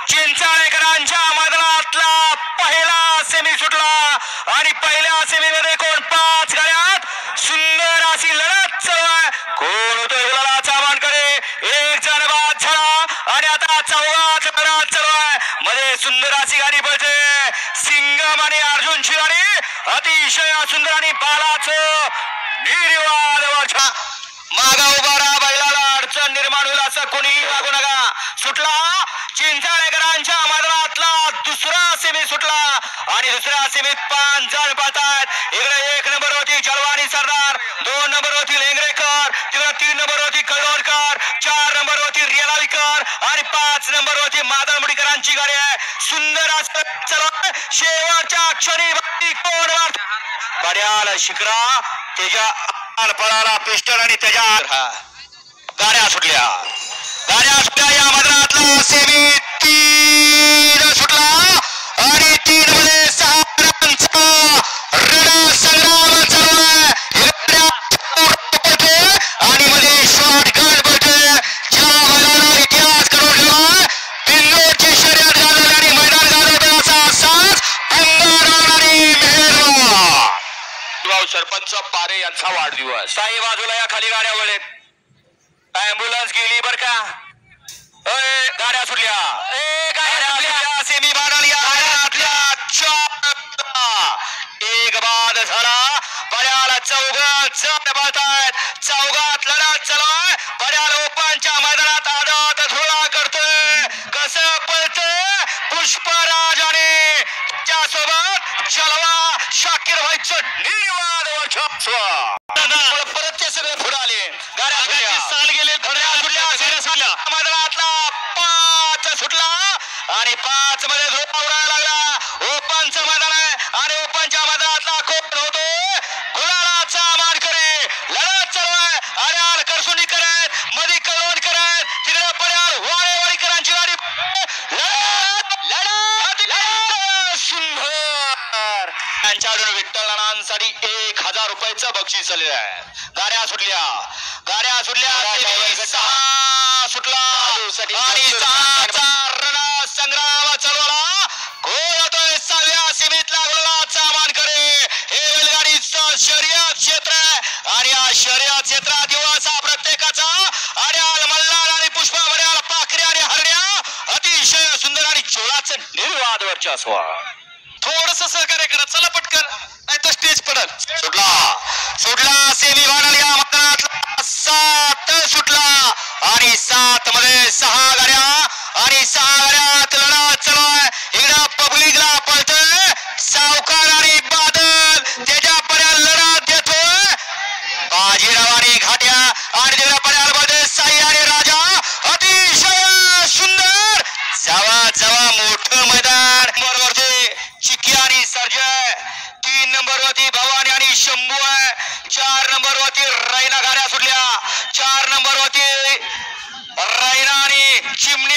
चिंचाळेकरांच्या मैदानातला पहिला सेमी सुटला आणि पहिल्या सेमीमध्ये कोण 5 गाड्यात सुंदर अशी लढत चालू आहे. कोण होतो गुलालाचा मानकरी. एक जण बाद झाला आणि आता चौघात लढत चालू आहे. मध्ये सुंदर अशी गाडी पळते. सिंगम आणि अर्जुनची गाडी अतिशय सुंदर आणि बालाचं निर्वाद मागा उभा राहा. बैलाला अडचण निर्माण होईल असं कोणीही वागू नका. सुटला चिंचाळेकरांच्या मैदानातला दुसरा सेमी सुटला आणि दुसऱ्या सेमीत 5 जण पळतात. इकडे 1 नंबर होती जलवानी सरदार, 2 नंबर होती लेंगरेकर, तिकडे 3 नंबर होती कळवणकर, 4 नंबर होती रियालावीकर आणि 5 नंबर होती मादळमुडीकरांची गाडी आहे. सुंदर असं चलो शेवटच्या क्षणी कोण पड्याल शिकरा त्याच्या पळाला पिस्टल आणि त्याच्या गाड्या सुटल्या. या मैदानातला सेमी 3 सुटला आणि 3 मध्ये 6 रनांचा रणसंग्राम चालू आहे. आणि मध्ये शॉटगन पडते. ज्या मैदानावर इतिहास करून ठेवला बिंदूची शर्यत गाजवली आणि मैदान गाजवते असा साज अंगाराम आणि मेहरबान सरपंच पारे यांचा वाढदिवस. साई बाजूला या खाली गाड्या वळेत. ॲम्ब्युलन्स गेली बर का. गाड्या सुटल्या. सेमी बाडाल या एक बाद झाला. पड्याला चौघात पळतायत. चौघात लढत चालू आहे. पड्याला ओपनच्या मैदानात आदत धुळा करतोय. कसं पळतोय पुष्पराज आणि त्याच्यासोबत जलवा शाकीर व्हायचं निर्वाद वर्चस्व. परत ते सगळे पुढे आले. गाड्या साल गेले. मैदानातला 5 सुटला आणि 5 मध्ये धोका उडायला लागला. ओपनचं मैदान आहे आणि ओपनच्या मैदानातला कोण होतो गुलालाचा मानकरी. लढत चालू आहे. अड्याल करसुंडी करत मध्ये कळवण करत तिकडे पड्याल वाळेवाडीकरांची गाडी. सुंदर त्यांच्याकडून विठ्ठल नानांसाठी 1000 रुपयाचं बक्षीस आलेलं आहे. गाड्या सुटल्या. 6 सुटला आणि 6चा रणसंग्राम चालवला. कोण होतोय 6व्या सीमेतला गुलालाचा मानकरी. हे बैलगाडीचं शर्यत क्षेत्र आहे आणि या शर्यत क्षेत्रात दिवसा प्रत्येकाचा अड्याल मल्हार आणि पुष्पा वड्याल पाखरे आणि हरण्या अतिशय सुंदर आणि चोळाचं निर्वाद वर्चस्व. थोडस सहकार्य करा. चला पटकन नाही तर स्टेज पडल. सुटला सेमी वाढल. या मैदानातला 7 सुटला आणि 7 मध्ये 6 गाड्या आणि 6 गाड्यात लढत चालू आहे. इकडं पब्लिकला पळतोय सावकार आणि बादल त्याच्या पर्याय लढत देतोय. बाजीराव आणि घाट्या आणि तिकडे पर्याय साई आणि राजा अतिशय सुंदर जवा मोठं मैदान. बरोबरती चिकी आणि सर्जय. 3 नंबरवरती भवानी आणि शंभू आहे. 4 नंबरवरती रैना. गाड्या सुटल्या. 4 नंबरवरती रैना आणि चिमणी